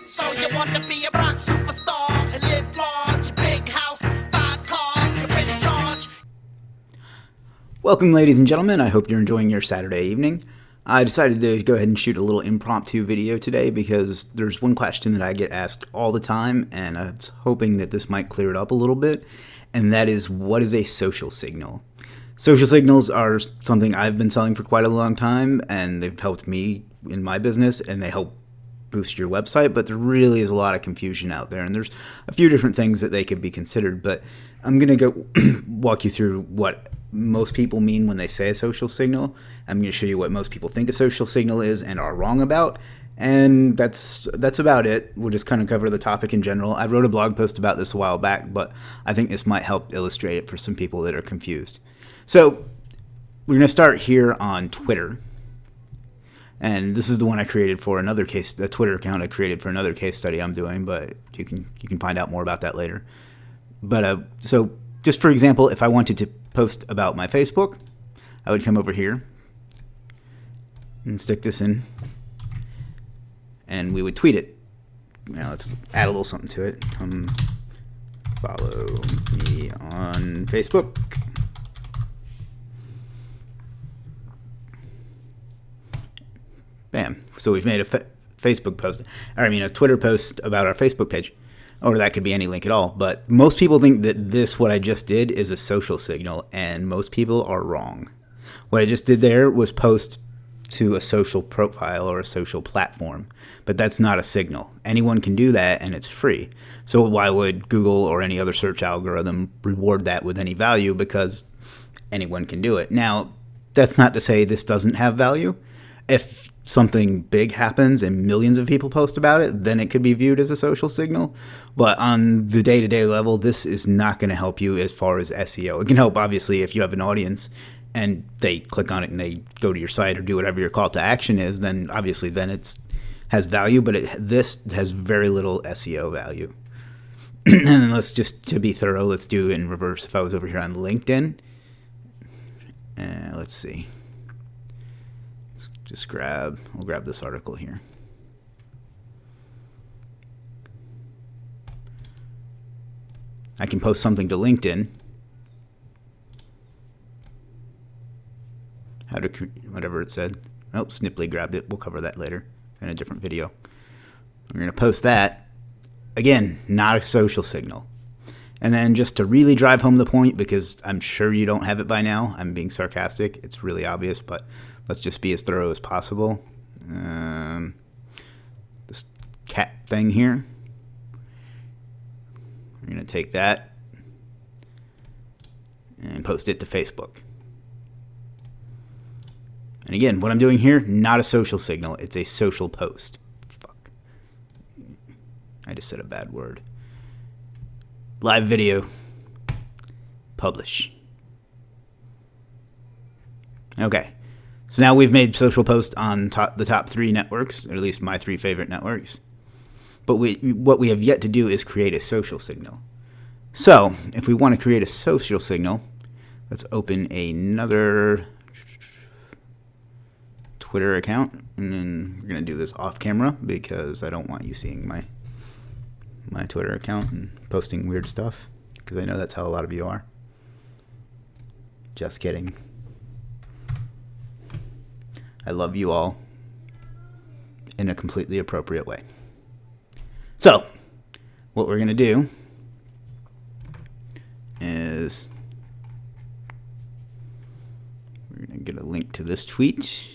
So you want to be a rock superstar and live large, big house, 5 cars, you're in charge. Welcome, ladies and gentlemen. I hope you're enjoying your Saturday evening. I decided to go ahead and shoot a little impromptu video today because there's one question that I get asked all the time, and I was hoping that this might clear it up a little bit, and that is, what is a social signal? Social signals are something I've been selling for quite a long time, and they've helped me in my business, and they help boost your website, but there really is a lot of confusion out there, and there's a few different things that they could be considered, but I'm going to go walk you through what most people mean when they say a social signal. I'm going to show you what most people think a social signal is and are wrong about, and that's about it. We'll just kind of cover the topic in general. I wrote a blog post about this a while back, but I think this might help illustrate it for some people that are confused. So we're going to start here on Twitter. And this is the one I created for another case, the Twitter account I created for another case study I'm doing, but you can find out more about that later. But so just for example, if I wanted to post about my Facebook, I would come over here and stick this in, and we would tweet it. Now let's add a little something to it. Come follow me on Facebook. Bam. So we've made a Facebook post, or I mean a Twitter post about our Facebook page, or that could be any link at all. But most people think that what I just did, is a social signal, and most people are wrong. What I just did there was post to a social profile or a social platform, but that's not a signal. Anyone can do that, and it's free. So why would Google or any other search algorithm reward that with any value? Because anyone can do it. Now, that's not to say this doesn't have value. If something big happens and millions of people post about it, then it could be viewed as a social signal. But on the day-to-day level, this is not going to help you as far as SEO. It can help, obviously, if you have an audience and they click on it and they go to your site or do whatever your call to action is, then obviously then it has value, but this has very little SEO value. And then let's just, to be thorough, let's do it in reverse. If I was over here on LinkedIn, let's see. We'll grab this article here. I can post something to LinkedIn. Whatever it said. Nope, Snipply grabbed it. We'll cover that later in a different video. We're going to post that. Again, not a social signal. And then just to really drive home the point, because I'm sure you don't have it by now, I'm being sarcastic. It's really obvious, but let's just be as thorough as possible. This cat thing here. We're going to take that and post it to Facebook. And again, what I'm doing here, not a social signal. It's a social post. Fuck. I just said a bad word. Live video. Publish. Okay. So now we've made social posts on the top 3 networks, or at least my 3 favorite networks. But what we have yet to do is create a social signal. So if we want to create a social signal, let's open another Twitter account, and then we're going to do this off camera because I don't want you seeing my Twitter account and posting weird stuff, because I know that's how a lot of you are. Just kidding. I love you all in a completely appropriate way. So, what we're going to do is we're going to get a link to this tweet.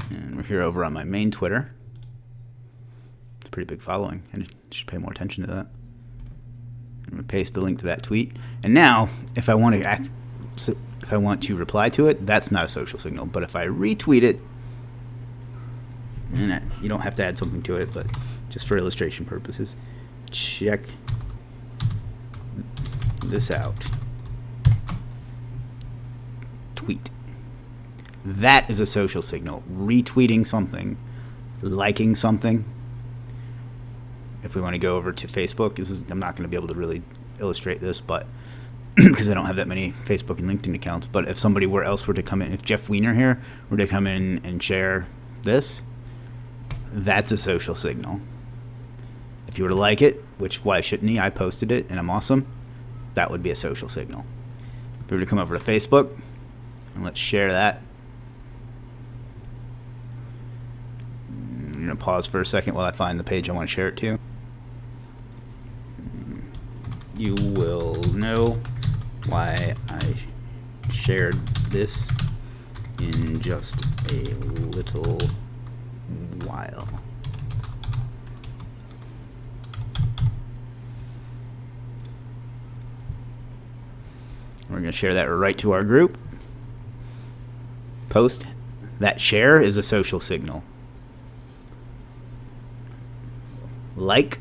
And we're here over on my main Twitter. It's a pretty big following, and I should pay more attention to that. I'm going to paste the link to that tweet. And now, if I want to reply to it, that's not a social signal. But if I retweet it, and you don't have to add something to it, but just for illustration purposes, check this out. Tweet. That is a social signal. Retweeting something, liking something. If we want to go over to Facebook, I'm not going to be able to really illustrate this, but because I don't have that many Facebook and LinkedIn accounts. But if somebody else were to come in, if Jeff Weiner here were to come in and share this, that's a social signal. If you were to like it, which why shouldn't he? I posted it and I'm awesome. That would be a social signal. If we were to come over to Facebook and let's share that. I'm going to pause for a second while I find the page I want to share it to. You will know why I shared this in just a little while. We're going to share that right to our group. Post. That share is a social signal. Like.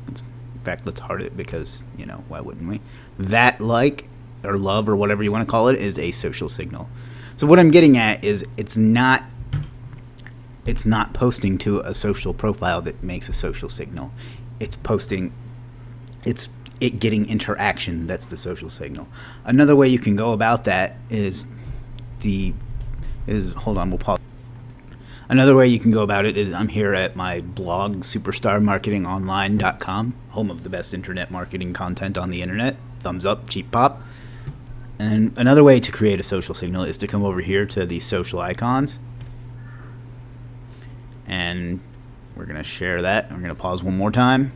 In fact, let's heart it because, why wouldn't we? That like or love or whatever you want to call it is a social signal. So what I'm getting at is it's not posting to a social profile that makes a social signal. It's getting interaction. That's the social signal. Another way you can go about that hold on, we'll pause. Another way you can go about it is I'm here at my blog, superstarmarketingonline.com, home of the best internet marketing content on the internet. Thumbs up, cheap pop. And another way to create a social signal is to come over here to these social icons. And we're going to share that. We're going to pause one more time.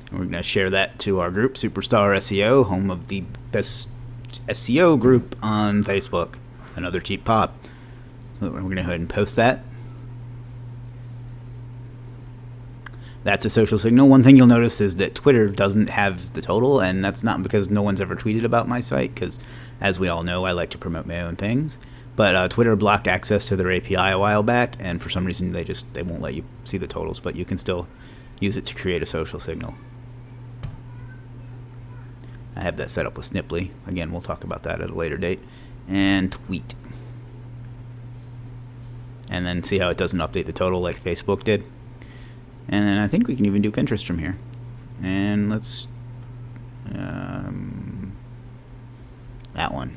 And we're going to share that to our group, Superstar SEO, home of the best SEO group on Facebook. Another cheap pop. So we're going to go ahead and post that. That's a social signal. One thing you'll notice is that Twitter doesn't have the total, and that's not because no one's ever tweeted about my site, because as we all know, I like to promote my own things. But Twitter blocked access to their API a while back, and for some reason they won't let you see the totals, but you can still use it to create a social signal. I have that set up with Sniply. Again, we'll talk about that at a later date. And tweet. And then see how it doesn't update the total like Facebook did. And then I think we can even do Pinterest from here. And let's that one.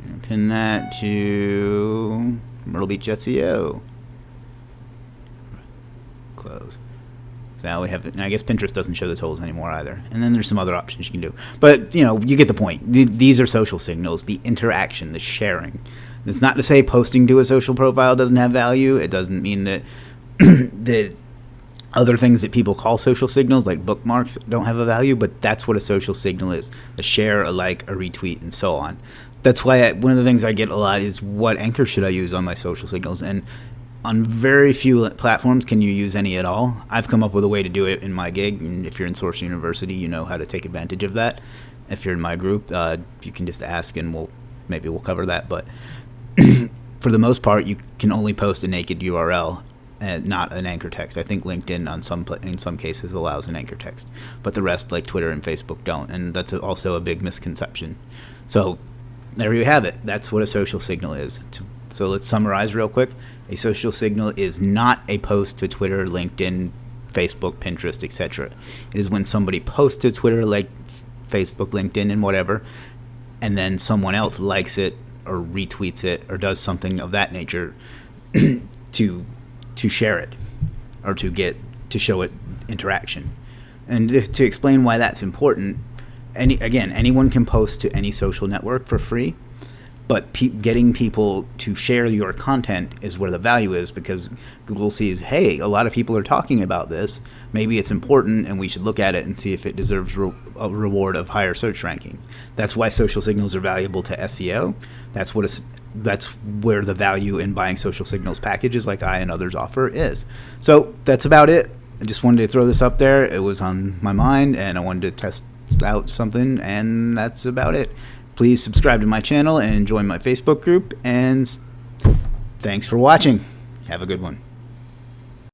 And pin that to Myrtle Beach SEO. Close. So now we have it. And I guess Pinterest doesn't show the totals anymore either. And then there's some other options you can do. But, you get the point. These are social signals, the interaction, the sharing. It's not to say posting to a social profile doesn't have value. It doesn't mean that that other things that people call social signals, like bookmarks, don't have a value. But that's what a social signal is. A share, a like, a retweet, and so on. That's why one of the things I get a lot is what anchor should I use on my social signals? And on very few platforms can you use any at all. I've come up with a way to do it in my gig, and if you're in Source University, you know how to take advantage of that. If you're in my group, you can just ask, and we'll cover that. But for the most part, you can only post a naked URL and not an anchor text. I think LinkedIn in some cases allows an anchor text, but the rest, like Twitter and Facebook, don't, and that's also a big misconception. So there you have it. That's what a social signal is. So let's summarize real quick. A social signal is not a post to Twitter, LinkedIn, Facebook, Pinterest, etc. It is when somebody posts to Twitter, like Facebook, LinkedIn, and whatever, and then someone else likes it or retweets it or does something of that nature to share it or to show it interaction. And to explain why that's important, anyone can post to any social network for free. But getting people to share your content is where the value is, because Google sees, hey, a lot of people are talking about this. Maybe it's important, and we should look at it and see if it deserves a reward of higher search ranking. That's why social signals are valuable to SEO. That's where the value in buying social signals packages like I and others offer is. So that's about it. I just wanted to throw this up there. It was on my mind, and I wanted to test out something, and that's about it. Please subscribe to my channel and join my Facebook group, and thanks for watching. Have a good one.